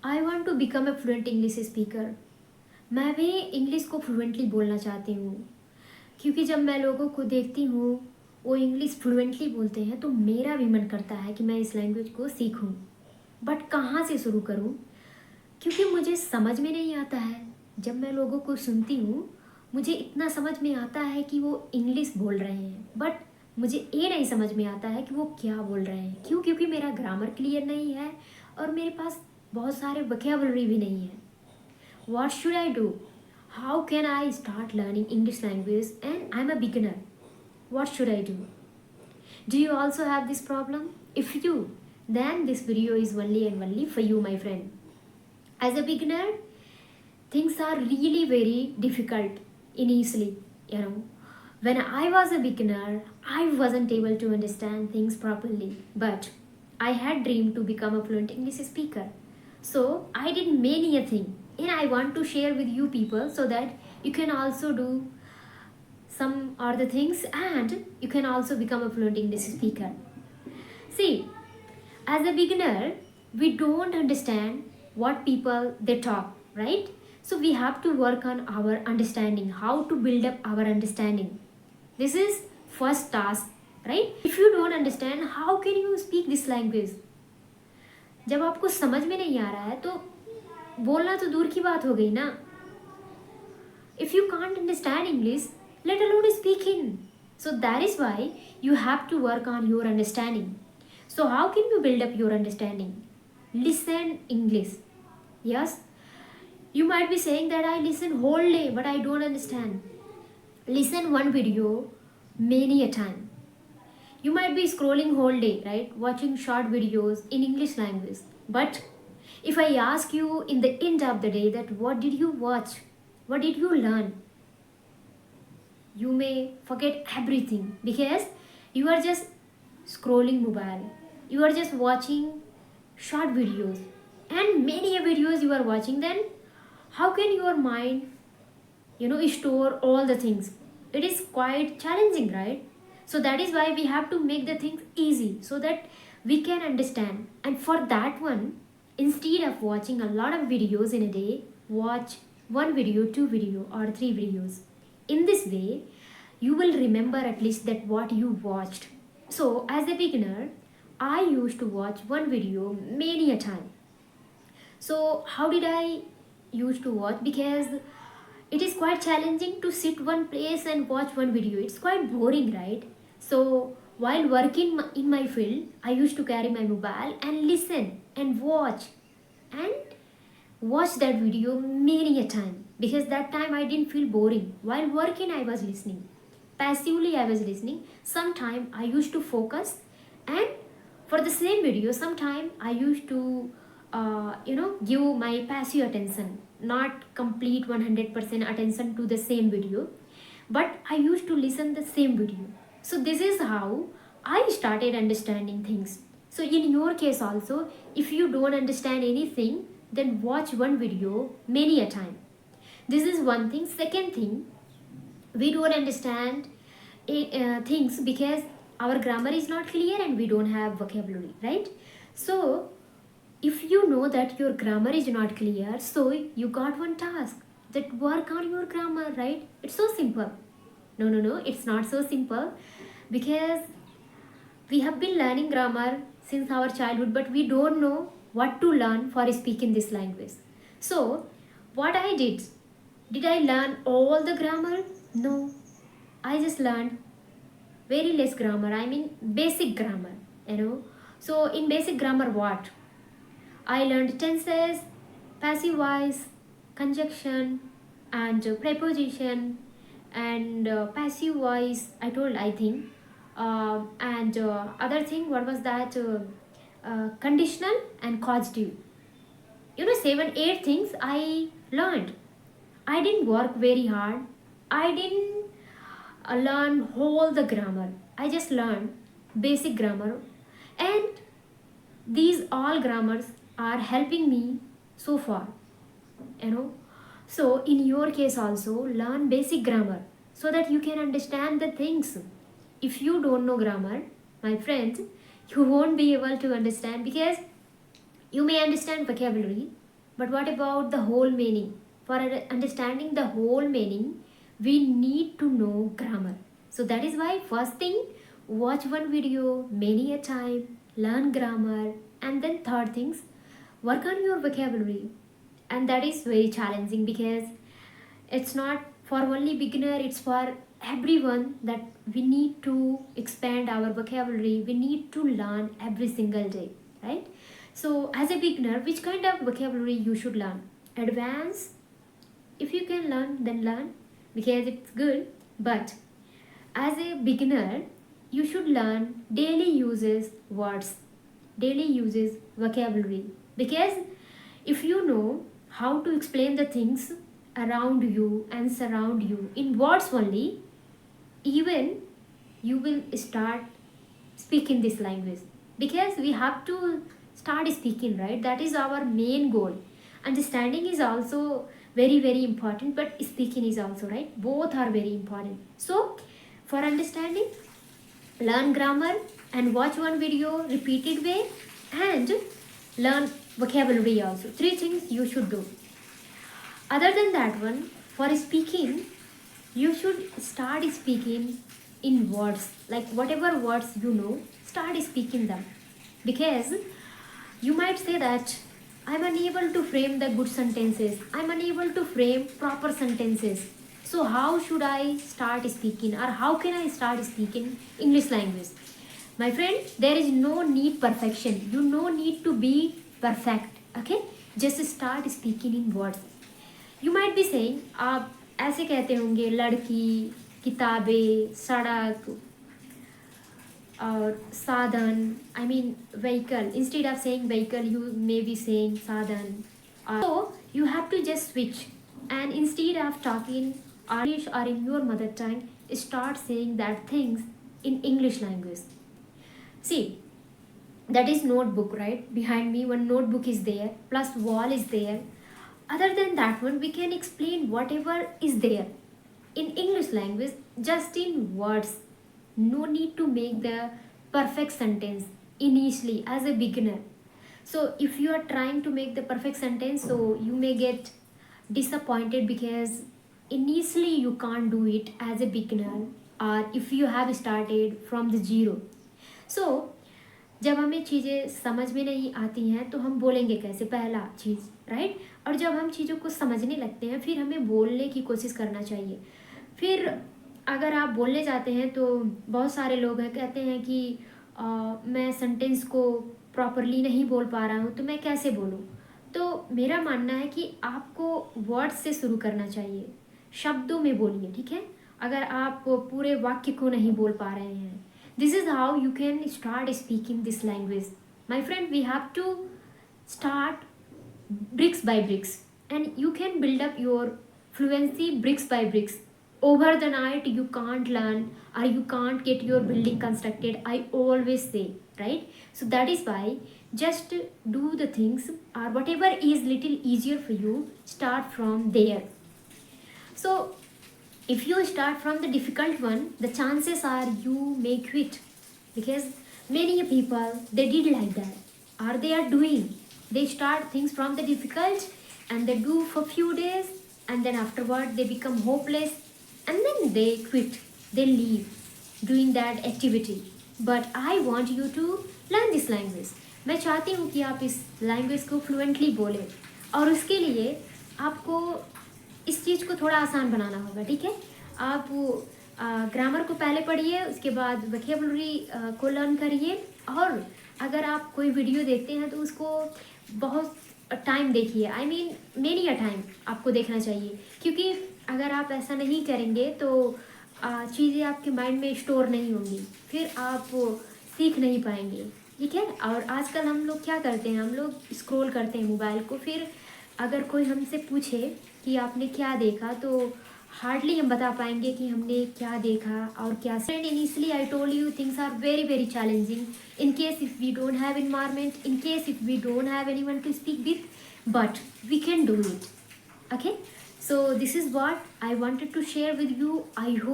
I want to become a fluent English speaker. मैं भी English को फ्लुएंटली बोलना चाहती हूँ, क्योंकि जब मैं लोगों को देखती हूँ वो इंग्लिश फ्लुएंटली बोलते हैं तो मेरा भी मन करता है कि मैं इस लैंग्वेज को सीखूँ। बट कहाँ से शुरू करूँ, क्योंकि मुझे समझ में नहीं आता है। जब मैं लोगों को सुनती हूँ मुझे इतना समझ में आता है कि वो इंग्लिश बोल रहे हैं, बट मुझे ये नहीं समझ में आता है कि वो क्या बोल रहे हैं। क्यों? क्योंकि मेरा ग्रामर क्लियर नहीं है और मेरे पास बहुत सारे वोकैबुलरी भी नहीं है। What should I do? How can I start learning English language and I'm a beginner? What should I do? Do you also have this problem? If you, then this video is only and only for you, my friend. As a beginner, things are really very difficult initially, you know. When I was a beginner, I wasn't able to understand things properly, but I had dreamed to become a fluent English speaker. So I did many a thing, and I want to share with you people so that you can also do some other things and you can also become a fluent English speaker. See, as a beginner, we don't understand what people they talk, right? So we have to work on our understanding, how to build up our understanding. This is first task, right? If you don't understand, how can you speak this language? जब आपको समझ में नहीं आ रहा है तो बोलना तो दूर की बात हो गई ना. If you can't understand English, let alone speaking. So that is why you have to work on your understanding. So how can you build up your understanding? Listen English. Yes, you might be saying that I listen whole day but I don't understand. Listen one video many a time. You might be scrolling whole day, right? Watching short videos in English language. But if I ask you in the end of the day that what did you watch? What did you learn? You may forget everything because you are just scrolling mobile. You are just watching short videos and many videos you are watching. Then how can your mind store all the things? It is quite challenging, right? So that is why we have to make the things easy so that we can understand. And for that one, instead of watching a lot of videos in a day, watch one video, two video or three videos. In this way you will remember at least that what you watched. So as a beginner, I used to watch one video many a time. So how did I used to watch? Because it is quite challenging to sit one place and watch one video. It's quite boring, right? So while working in my field, I used to carry my mobile and listen and and watch that video many a time, because that time I didn't feel boring. While working I was listening. Passively I was listening. Sometime I used to focus, and for the same video sometime I used to give my passive attention, not complete 100% attention to the same video, but I used to listen the same video. So this is how I started understanding things. So in your case also, if you don't understand anything, then watch one video many a time. This is one thing. Second thing, we don't understand things because our grammar is not clear and we don't have vocabulary, right? So if you know that your grammar is not clear, so you got one task, that work on your grammar, right? It's so simple. No, it's not so simple, because we have been learning grammar since our childhood, but we don't know what to learn for speaking this language. So what I did I learn all the grammar? No, I just learned very less grammar. I mean basic grammar, you know. So in basic grammar, what I learned: tenses, passive voice, conjunction, and preposition, and passive voice. I told, I think, and other thing. What was that? Conditional and causative. 7, 8 things I learned. I didn't work very hard. I didn't learn whole the grammar. I just learned basic grammar, and these all grammars are helping me so far, you know. So in your case also, learn basic grammar so that you can understand the things. If you don't know grammar, my friends, you won't be able to understand, because you may understand vocabulary But what about the whole meaning? For understanding the whole meaning, we need to know grammar. So that is why first thing, watch one video many a time, learn grammar, and then third things, work on your vocabulary. And that is very challenging because it's not for only beginner, it's for everyone, that we need to expand our vocabulary, we need to learn every single day, right? So as a beginner, which kind of vocabulary you should learn? Advanced, if you can learn, then learn, because it's good. But as a beginner, you should learn daily uses words, daily uses vocabulary, because if you know how to explain the things around you and surround you in words only, even you will start speaking this language, because we have to start speaking, right? That is our main goal. Understanding is also very very important, but speaking is also, right? Both are very important. So for understanding, learn grammar and watch one video repeated way, and learn vocabulary also. Three things you should do. Other than that one, for speaking, you should start speaking in words, like whatever words you know, start speaking them. Because you might say that I'm unable to frame the good sentences, I'm unable to frame proper sentences. So how should I start speaking, or how can I start speaking English language? My friend, there is no need perfection. You no need to be perfect. Okay, just start speaking in words. You might be saying, आप ऐसे कहते होंगे लड़की, किताबें, सड़क और साधन, I mean vehicle. Instead of saying vehicle, you may be saying साधन. So you have to just switch, and instead of talking English or in your mother tongue, start saying that things in English language. See, that is notebook, right? Behind me one notebook is there, plus wall is there. Other than that one, we can explain whatever is there in English language just in words. No need to make the perfect sentence initially as a beginner. So if you are trying to make the perfect sentence, so you may get disappointed because initially you can't do it as a beginner, or if you have started from the zero. So जब हमें चीज़ें समझ में नहीं आती हैं तो हम बोलेंगे कैसे, पहला चीज़, राइट? और जब हम चीज़ों को समझने लगते हैं फिर हमें बोलने की कोशिश करना चाहिए. फिर अगर आप बोलने जाते हैं तो बहुत सारे लोग हैं कहते हैं कि मैं सेंटेंस को प्रॉपरली नहीं बोल पा रहा हूँ तो मैं कैसे बोलूँ. तो मेरा मानना है कि आपको वर्ड्स से शुरू करना चाहिए, शब्दों में बोलिए, ठीक है? अगर आप पूरे वाक्य को नहीं बोल पा रहे हैं, this is how you can start speaking this language. My friend, we have to start bricks by bricks, and you can build up your fluency bricks by bricks. Over the night you can't learn, or you can't get your building constructed, I always say, right? So that is why just do the things, or whatever is little easier for you, start from there. So if you start from the difficult one, the chances are you may quit, because many people they did like that, or they are doing, they start things from the difficult and they do for few days, and then afterward they become hopeless, and then they quit, they leave doing that activity. But I want you to learn this language. मैं चाहती हूँ कि आप इस language को fluently बोलें, और उसके लिए आपको इस चीज़ को थोड़ा आसान बनाना होगा, ठीक है? आप ग्रामर को पहले पढ़िए, उसके बाद वोकैबुलरी को लर्न करिए, और अगर आप कोई वीडियो देखते हैं तो उसको बहुत टाइम देखिए, I mean many a time आपको देखना चाहिए, क्योंकि अगर आप ऐसा नहीं करेंगे तो चीज़ें आपके माइंड में स्टोर नहीं होंगी, फिर आप सीख नहीं पाएंगे, ठीक है? और आजकल हम लोग क्या करते हैं, हम लोग स्क्रॉल करते हैं मोबाइल को, फिर अगर कोई हमसे पूछे कि आपने क्या देखा तो हार्डली हम बता पाएंगे कि हमने क्या देखा और क्या. And initially I told you things are very very challenging in case if we don't have environment, in case if we don't have anyone to speak with, but we can do it. Okay, so this is what I wanted to share with you. I hope